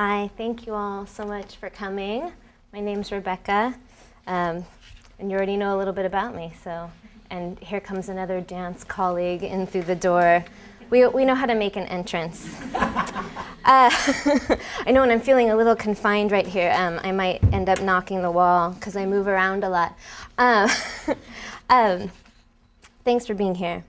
Hi, thank you all so much for coming. My name's Rebecca, and you already know a little bit about me. And here comes another dance colleague in through the door. We know how to make an entrance. I know when I'm feeling a little confined right here, I might end up knocking the wall because I move around a lot. Thanks for being here.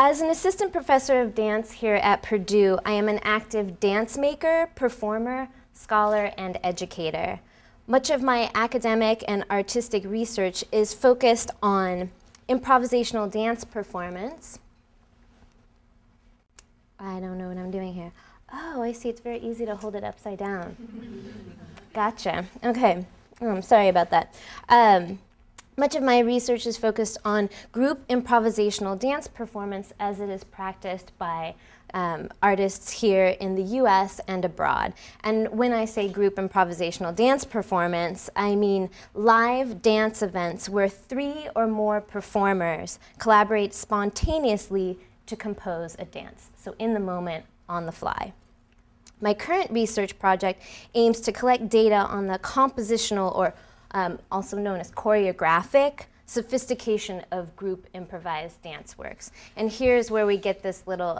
As an assistant professor of dance here at Purdue, I am an active dance maker, performer, scholar, and educator. Much of my academic and artistic research is focused on improvisational dance performance. I don't know what I'm doing here. Oh, I see, it's very easy to hold it upside down. Gotcha, okay. Oh, I'm sorry about that. Much of my research is focused on group improvisational dance performance as it is practiced by artists here in the US and abroad. And when I say group improvisational dance performance, I mean live dance events where 3 or more performers collaborate spontaneously to compose a dance. So in the moment, on the fly. My current research project aims to collect data on the compositional or also known as choreographic sophistication of group improvised dance works. And here's where we get this little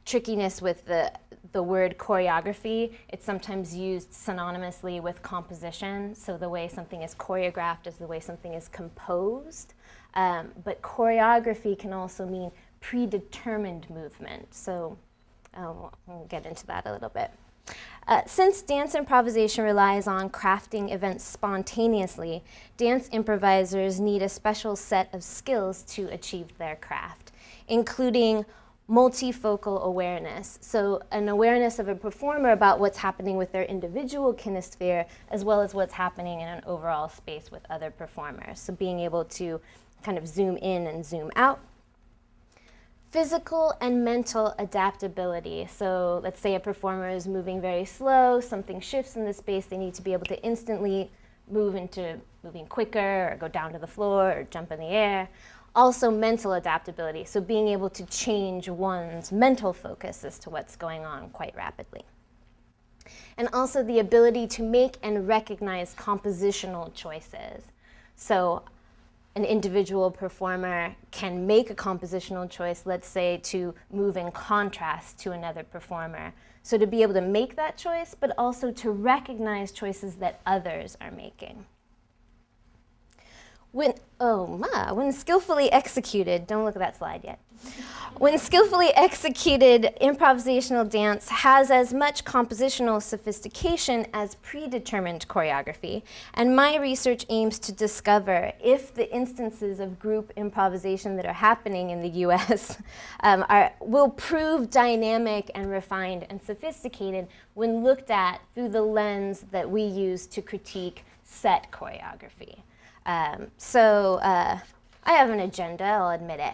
trickiness with the word choreography. It's sometimes used synonymously with composition. So the way something is choreographed is the way something is composed. But choreography can also mean predetermined movement. So we'll get into that a little bit. Since dance improvisation relies on crafting events spontaneously, dance improvisers need a special set of skills to achieve their craft, including multifocal awareness. So an awareness of a performer about what's happening with their individual kinesphere, as well as what's happening in an overall space with other performers. So being able to kind of zoom in and zoom out. Physical and mental adaptability. So let's say a performer is moving very slow, something shifts in the space, they need to be able to instantly move into moving quicker or go down to the floor or jump in the air. Also mental adaptability, so being able to change one's mental focus as to what's going on quite rapidly. And also the ability to make and recognize compositional choices. So an individual performer can make a compositional choice, let's say, to move in contrast to another performer. So to be able to make that choice, but also to recognize choices that others are making. When skillfully executed, don't look at that slide yet. When skillfully executed, improvisational dance has as much compositional sophistication as predetermined choreography, and my research aims to discover if the instances of group improvisation that are happening in the US will prove dynamic and refined and sophisticated when looked at through the lens that we use to critique set choreography. I have an agenda, I'll admit it.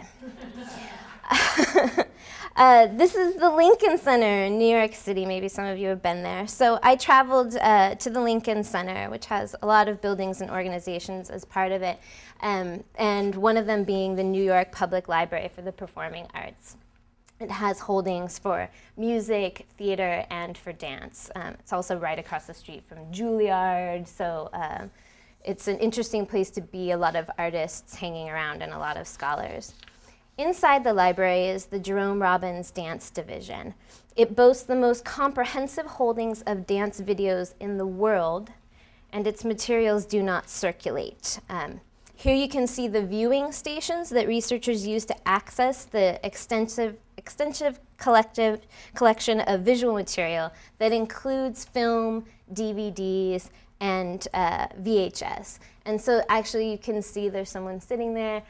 This is the Lincoln Center in New York City. Maybe some of you have been there. So I traveled to the Lincoln Center, which has a lot of buildings and organizations as part of it, and one of them being the New York Public Library for the Performing Arts. It has holdings for music, theater, and for dance. It's also right across the street from Juilliard, so it's an interesting place to be, a lot of artists hanging around and a lot of scholars. Inside the library is the Jerome Robbins Dance Division. It boasts the most comprehensive holdings of dance videos in the world, and its materials do not circulate. Here you can see the viewing stations that researchers use to access the extensive collection of visual material that includes film, DVDs, and VHS. And so actually you can see there's someone sitting there.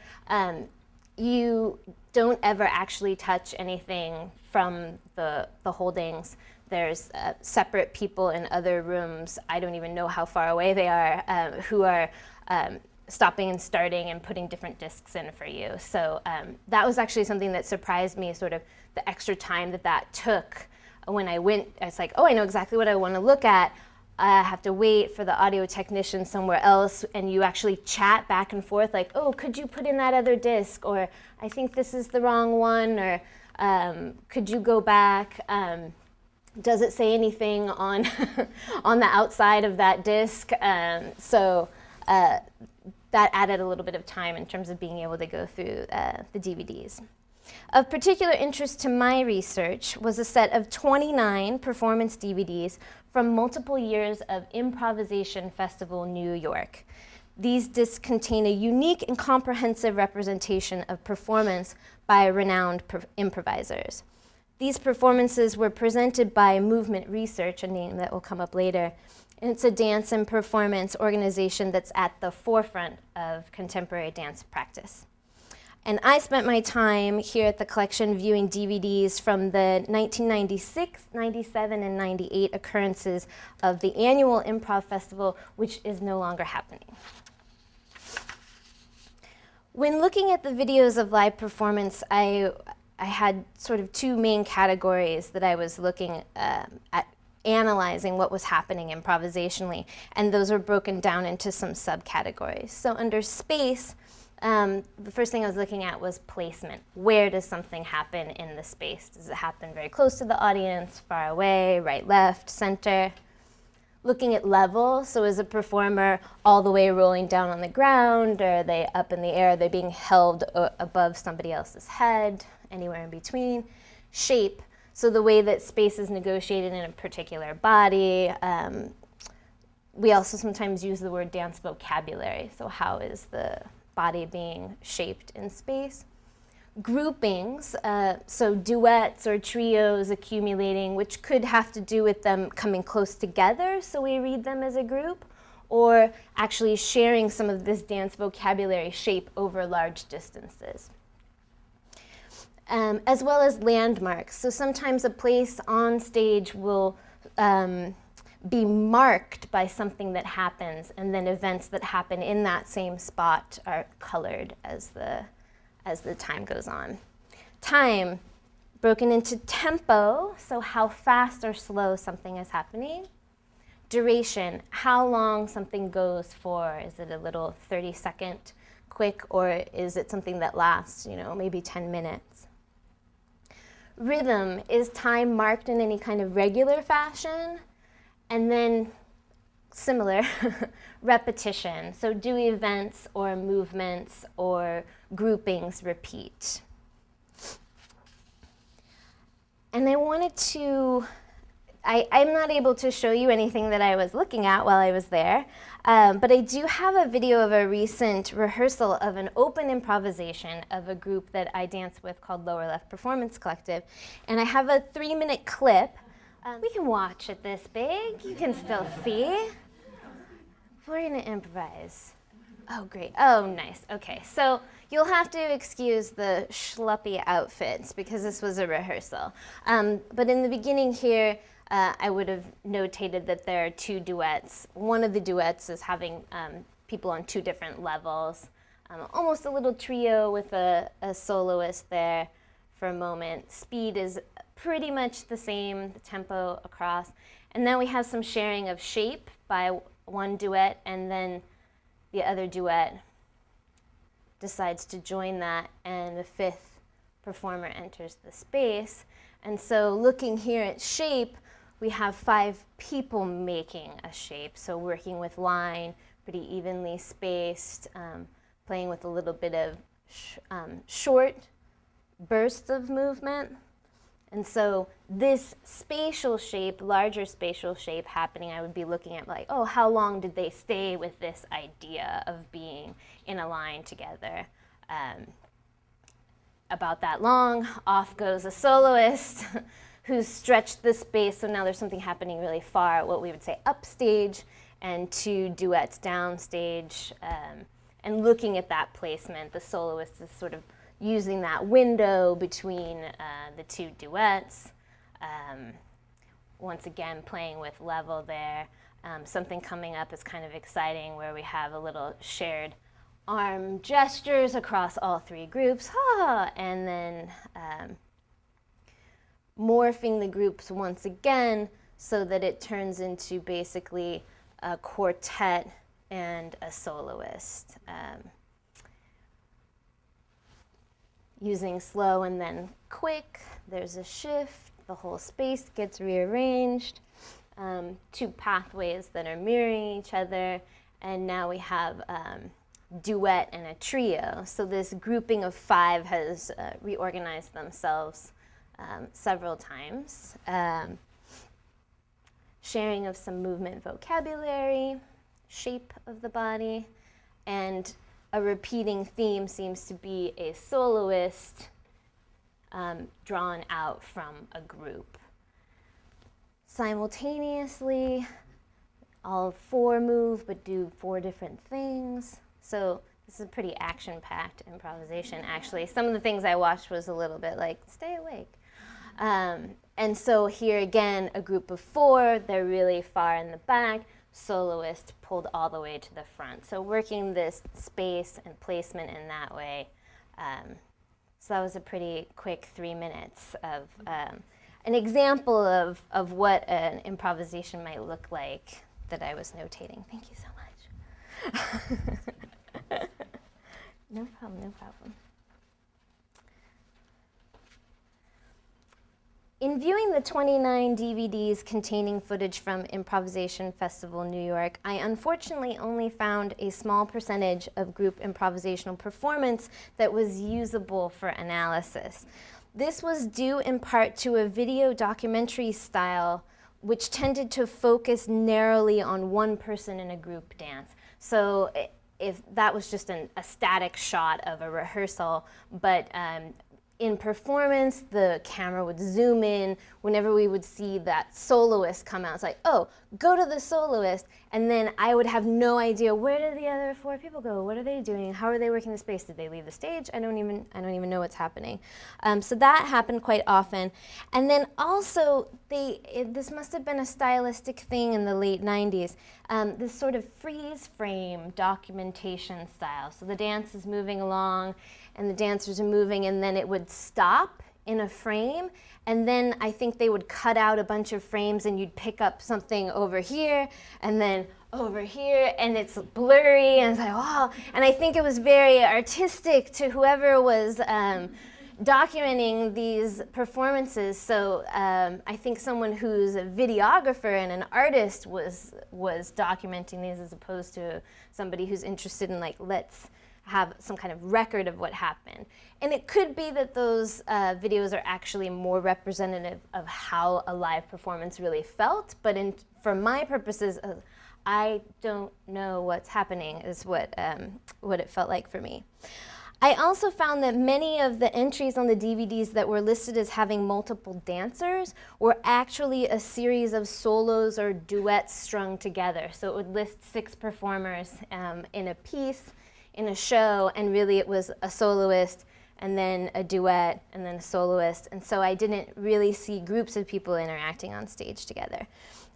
You don't ever actually touch anything from the holdings. There's separate people in other rooms, I don't even know how far away they are, who are stopping and starting and putting different discs in for you. So that was actually something that surprised me, sort of the extra time that took. When I went, I was like, oh, I know exactly what I want to look at. I have to wait for the audio technician somewhere else, and you actually chat back and forth like, oh, could you put in that other disc? Or I think this is the wrong one, or could you go back? Does it say anything on, on the outside of that disc? That added a little bit of time in terms of being able to go through the DVDs. Of particular interest to my research was a set of 29 performance DVDs from multiple years of Improvisation Festival New York. These discs contain a unique and comprehensive representation of performance by renowned improvisers. These performances were presented by Movement Research, a name that will come up later. And it's a dance and performance organization that's at the forefront of contemporary dance practice. And I spent my time here at the collection viewing DVDs from the 1996, 97, and 98 occurrences of the annual Improv Festival, which is no longer happening. When looking at the videos of live performance, I had sort of two main categories that I was looking at analyzing what was happening improvisationally, and those were broken down into some subcategories. So under space, the first thing I was looking at was placement. Where does something happen in the space? Does it happen very close to the audience, far away, right, left, center? Looking at level, so is a performer all the way rolling down on the ground, or are they up in the air, are they being held above somebody else's head, anywhere in between? Shape, so the way that space is negotiated in a particular body. We also sometimes use the word dance vocabulary, so how is the body being shaped in space? Groupings, so duets or trios accumulating, which could have to do with them coming close together, so we read them as a group, or actually sharing some of this dance vocabulary shape over large distances. As well as landmarks. So sometimes a place on stage will be marked by something that happens, and then events that happen in that same spot are colored as the time goes on. Time, broken into tempo, so how fast or slow something is happening. Duration, how long something goes for. Is it a little 30-second quick, or is it something that lasts, maybe 10 minutes? Rhythm, is time marked in any kind of regular fashion? And then similar, repetition. So do events or movements or groupings repeat? And I wanted to, I'm not able to show you anything that I was looking at while I was there, but I do have a video of a recent rehearsal of an open improvisation of a group that I dance with called Lower Left Performance Collective. And I have a 3-minute clip. We can watch it this big. You can still see. We're going to improvise. Oh, great. Oh, nice. Okay, so you'll have to excuse the schluppy outfits because this was a rehearsal. But in the beginning here, I would have notated that there are two duets. One of the duets is having people on two different levels. Almost a little trio with a soloist there for a moment. Speed is pretty much the same, the tempo across. And then we have some sharing of shape by one duet, and then the other duet decides to join that, and the fifth performer enters the space. And so looking here at shape, we have 5 people making a shape, so working with line, pretty evenly spaced, playing with a little bit of short bursts of movement. And so this spatial shape, larger spatial shape happening, I would be looking at like, oh, how long did they stay with this idea of being in a line together? About that long, off goes a soloist who's stretched the space, so now there's something happening really far, what we would say upstage, and 2 duets downstage, and looking at that placement, the soloist is sort of using that window between the 2 duets. Once again, playing with level there. Something coming up is kind of exciting where we have a little shared arm gestures across all 3 groups, and then morphing the groups once again so that it turns into basically a quartet and a soloist. Using slow and then quick, there's a shift, the whole space gets rearranged, 2 pathways that are mirroring each other, and now we have duet and a trio. So this grouping of 5 has reorganized themselves several times. Sharing of some movement vocabulary, shape of the body, and a repeating theme seems to be a soloist drawn out from a group. Simultaneously, all 4 move but do 4 different things. So this is a pretty action-packed improvisation, actually. Some of the things I watched was a little bit like, stay awake. And so here again, a group of 4, they're really far in the back, soloist pulled all the way to the front. So working this space and placement in that way. So that was a pretty quick 3 minutes of an example of what an improvisation might look like that I was notating. Thank you so much. No problem, no problem. In viewing the 29 DVDs containing footage from Improvisation Festival New York, I unfortunately only found a small percentage of group improvisational performance that was usable for analysis. This was due in part to a video documentary style which tended to focus narrowly on one person in a group dance. So if that was just a static shot of a rehearsal, but in performance, the camera would zoom in whenever we would see that soloist come out. It's like, oh, go to the soloist, and then I would have no idea, where did the other 4 people go? What are they doing? How are they working the space? Did they leave the stage? I don't even know what's happening. So that happened quite often. And then also, this must have been a stylistic thing in the late 90s, this sort of freeze frame documentation style. So the dance is moving along, and the dancers are moving, and then it would stop in a frame, and then I think they would cut out a bunch of frames, and you'd pick up something over here, and then over here, and it's blurry, and it's like, wow. And I think it was very artistic to whoever was documenting these performances. So I think someone who's a videographer and an artist was documenting these as opposed to somebody who's interested in, like, let's have some kind of record of what happened. And it could be that those videos are actually more representative of how a live performance really felt, but for my purposes, I don't know what's happening is what it felt like for me. I also found that many of the entries on the DVDs that were listed as having multiple dancers were actually a series of solos or duets strung together. So it would list 6 performers in a piece, in a show, and really it was a soloist and then a duet and then a soloist, and so I didn't really see groups of people interacting on stage together.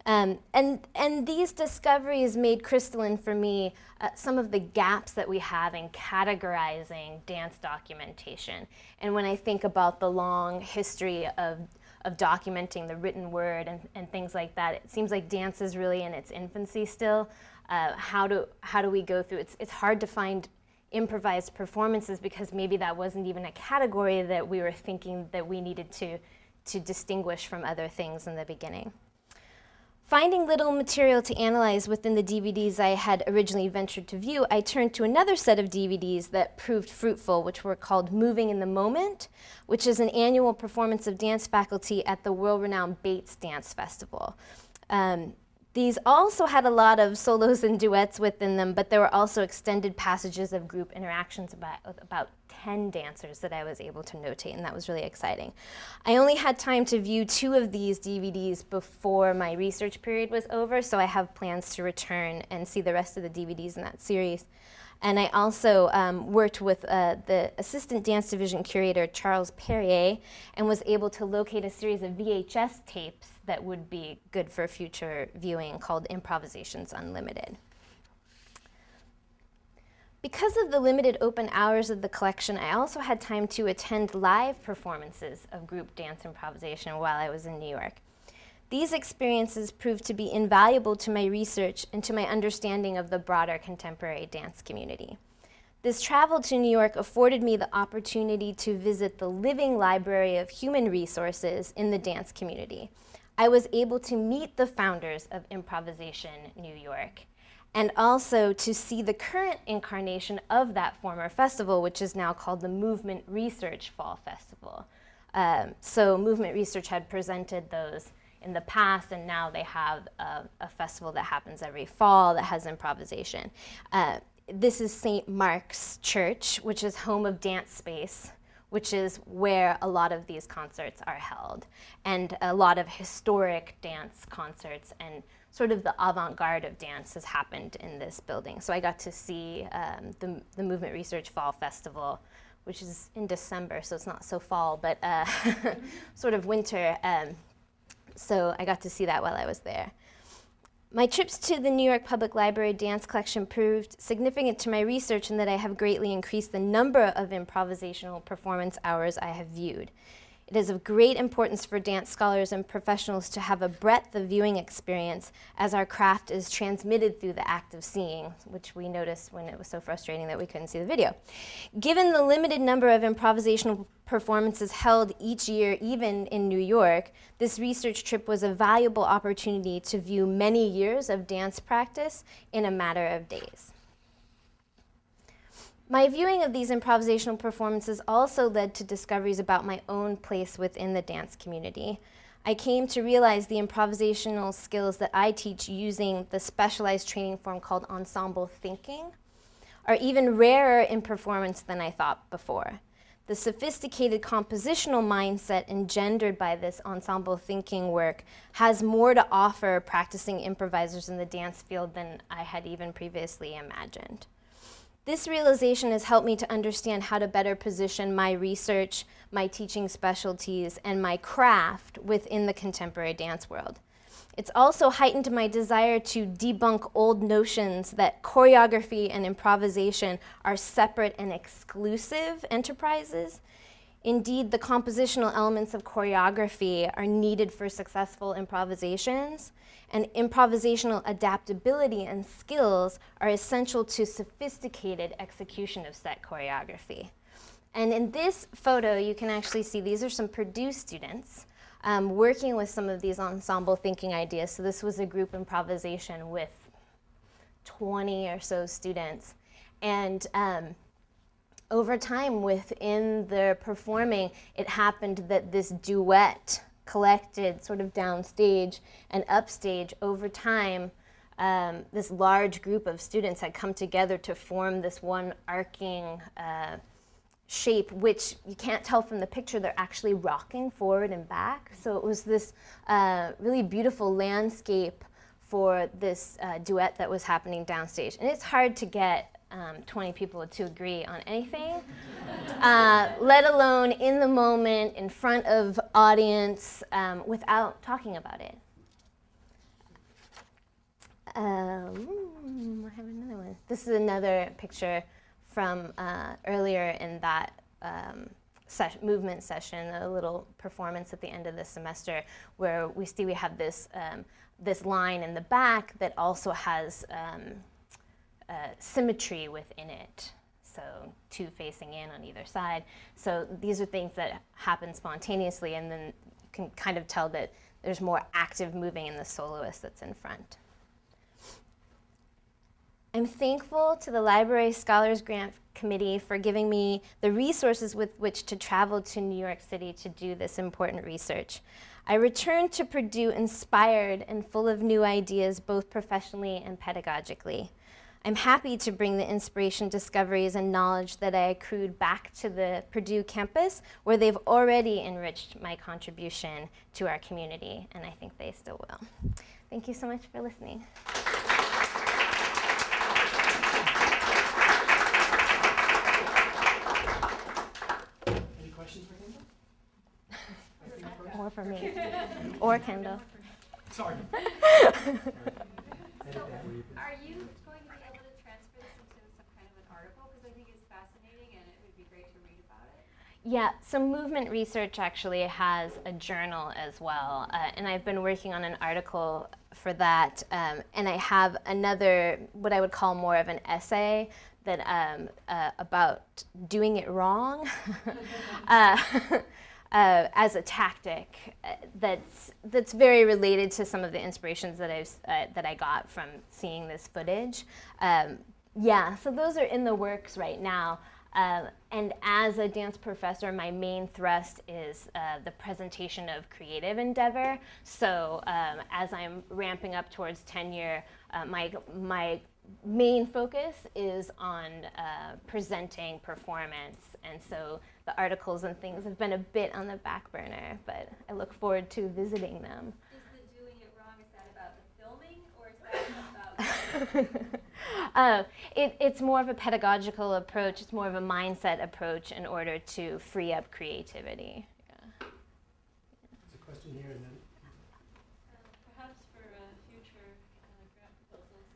And these discoveries made crystalline for me some of the gaps that we have in categorizing dance documentation. And when I think about the long history of documenting the written word and things like that, it seems like dance is really in its infancy still. How do we go through? It's hard to find improvised performances because maybe that wasn't even a category that we were thinking that we needed to distinguish from other things in the beginning. Finding little material to analyze within the DVDs I had originally ventured to view, I turned to another set of DVDs that proved fruitful, which were called Moving in the Moment, which is an annual performance of dance faculty at the world-renowned Bates Dance Festival. These also had a lot of solos and duets within them, but there were also extended passages of group interactions about 10 dancers that I was able to notate, and that was really exciting. I only had time to view 2 of these DVDs before my research period was over, so I have plans to return and see the rest of the DVDs in that series. And I also worked with the assistant dance division curator, Charles Perrier, and was able to locate a series of VHS tapes that would be good for future viewing called Improvisations Unlimited. Because of the limited open hours of the collection, I also had time to attend live performances of group dance improvisation while I was in New York. These experiences proved to be invaluable to my research and to my understanding of the broader contemporary dance community. This travel to New York afforded me the opportunity to visit the living library of human resources in the dance community. I was able to meet the founders of Improvisation New York, and also to see the current incarnation of that former festival, which is now called the Movement Research Fall Festival. So Movement Research had presented those in the past, and now they have a festival that happens every fall that has improvisation. This is St. Mark's Church, which is home of Dance Space, which is where a lot of these concerts are held, and a lot of historic dance concerts and sort of the avant-garde of dance has happened in this building. So I got to see the Movement Research Fall Festival, which is in December, so it's not so fall, but sort of winter. So I got to see that while I was there. My trips to the New York Public Library dance collection proved significant to my research in that I have greatly increased the number of improvisational performance hours I have viewed. It is of great importance for dance scholars and professionals to have a breadth of viewing experience as our craft is transmitted through the act of seeing, which we noticed when it was so frustrating that we couldn't see the video. Given the limited number of improvisational performances held each year, even in New York, this research trip was a valuable opportunity to view many years of dance practice in a matter of days. My viewing of these improvisational performances also led to discoveries about my own place within the dance community. I came to realize the improvisational skills that I teach using the specialized training form called ensemble thinking are even rarer in performance than I thought before. The sophisticated compositional mindset engendered by this ensemble thinking work has more to offer practicing improvisers in the dance field than I had even previously imagined. This realization has helped me to understand how to better position my research, my teaching specialties, and my craft within the contemporary dance world. It's also heightened my desire to debunk old notions that choreography and improvisation are separate and exclusive enterprises. Indeed, the compositional elements of choreography are needed for successful improvisations, and improvisational adaptability and skills are essential to sophisticated execution of set choreography. And in this photo, you can actually see these are some Purdue students working with some of these ensemble thinking ideas. So this was a group improvisation with 20 or so students. And over time within their performing, it happened that this duet collected sort of downstage and upstage over time. This large group of students had come together to form this one arcing shape, which you can't tell from the picture, they're actually rocking forward and back. So it was this really beautiful landscape for this duet that was happening downstage. And it's hard to get 20 people to agree on anything, let alone in the moment, in front of audience, without talking about it. I have another one. This is another picture from earlier in that movement session, a little performance at the end of the semester, where we have this line in the back that also has symmetry within it, so two facing in on either side. So these are things that happen spontaneously, and then you can kind of tell that there's more active moving in the soloist that's in front. I'm thankful to the Library Scholars Grant Committee for giving me the resources with which to travel to New York City to do this important research. I returned to Purdue inspired and full of new ideas, both professionally and pedagogically. I'm happy to bring the inspiration, discoveries, and knowledge that I accrued back to the Purdue campus, where they've already enriched my contribution to our community, and I think they still will. Thank you so much for listening. Any questions for Kendall? Or for me. Or Kendall. Sorry. Are you going to be able to transfer this into some kind of an article? Because I think it's fascinating and it would be great to read about it. Yeah, so Movement Research actually has a journal as well, and I've been working on an article for that, and I have another, what I would call more of an essay about doing it wrong as a tactic that's very related to some of the inspirations that I got from seeing this footage. So those are in the works right now. And as a dance professor, my main thrust is the presentation of creative endeavor. So as I'm ramping up towards tenure, my main focus is on presenting performance. And so the articles and things have been a bit on the back burner, but I look forward to visiting them. Is the doing it wrong, is that about the filming, or is that about... It's more of a pedagogical approach. It's more of a mindset approach in order to free up creativity. There's a question here and then. Perhaps for future grant proposals,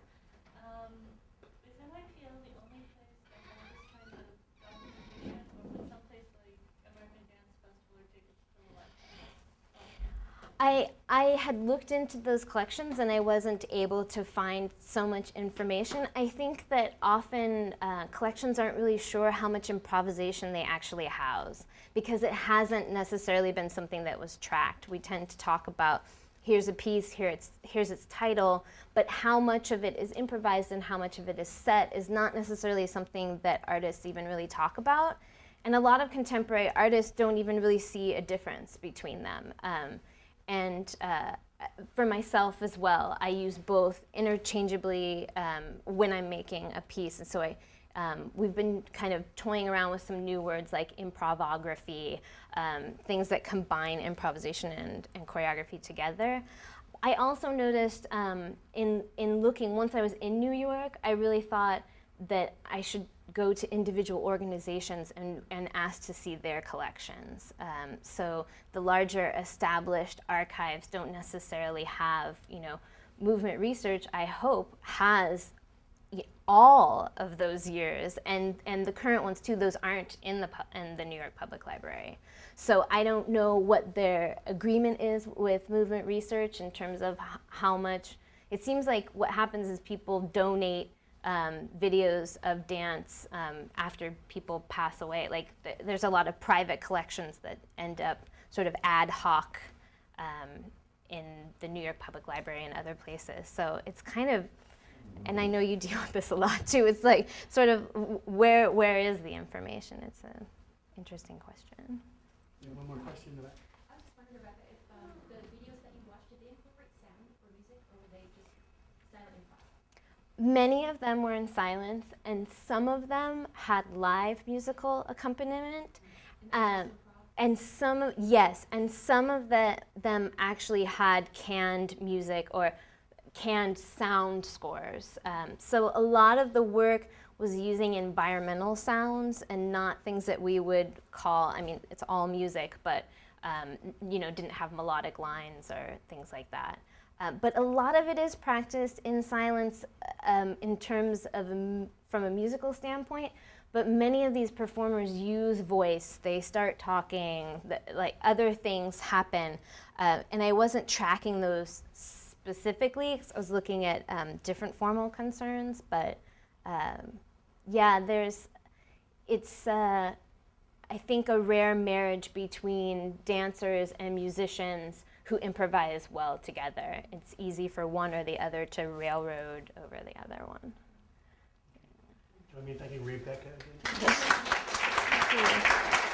is MIPL the only place that has this kind of documentation, or would someplace like American Dance Festival or Tickets to the Life? I had looked into those collections and I wasn't able to find so much information. I think that often collections aren't really sure how much improvisation they actually house because it hasn't necessarily been something that was tracked. We tend to talk about here's a piece, here's its title, but how much of it is improvised and how much of it is set is not necessarily something that artists even really talk about. And a lot of contemporary artists don't even really see a difference between them. And for myself as well, I use both interchangeably when I'm making a piece. And so we've been kind of toying around with some new words like improvography, things that combine improvisation and choreography together. I also noticed in looking, once I was in New York, I really thought that I should go to individual organizations and ask to see their collections. So the larger established archives don't necessarily have, movement research, I hope, has all of those years, and the current ones too. Those aren't in the New York Public Library. So I don't know what their agreement is with movement research in terms of how much. It seems like what happens is people donate videos of dance after people pass away. Like there's a lot of private collections that end up sort of ad hoc in the New York Public Library and other places. So it's kind of, and I know you deal with this a lot too, it's like sort of where is the information? It's an interesting question. Yeah, one more question to that. I was just wondering about if the videos that you watched, did they incorporate sound or music, or were they just silent improv? Many of them were in silence, and some of them had live musical accompaniment. And some of them actually had canned music or canned sound scores. So a lot of the work was using environmental sounds and not things that we would call, it's all music, but didn't have melodic lines or things like that. But a lot of it is practiced in silence in terms of from a musical standpoint. But many of these performers use voice. They start talking, like other things happen. And I wasn't tracking those specifically, 'cause I was looking at different formal concerns. But it's I think a rare marriage between dancers and musicians who improvise well together. It's easy for one or the other to railroad over the other one. Join me in thanking Rebecca again. Thank you.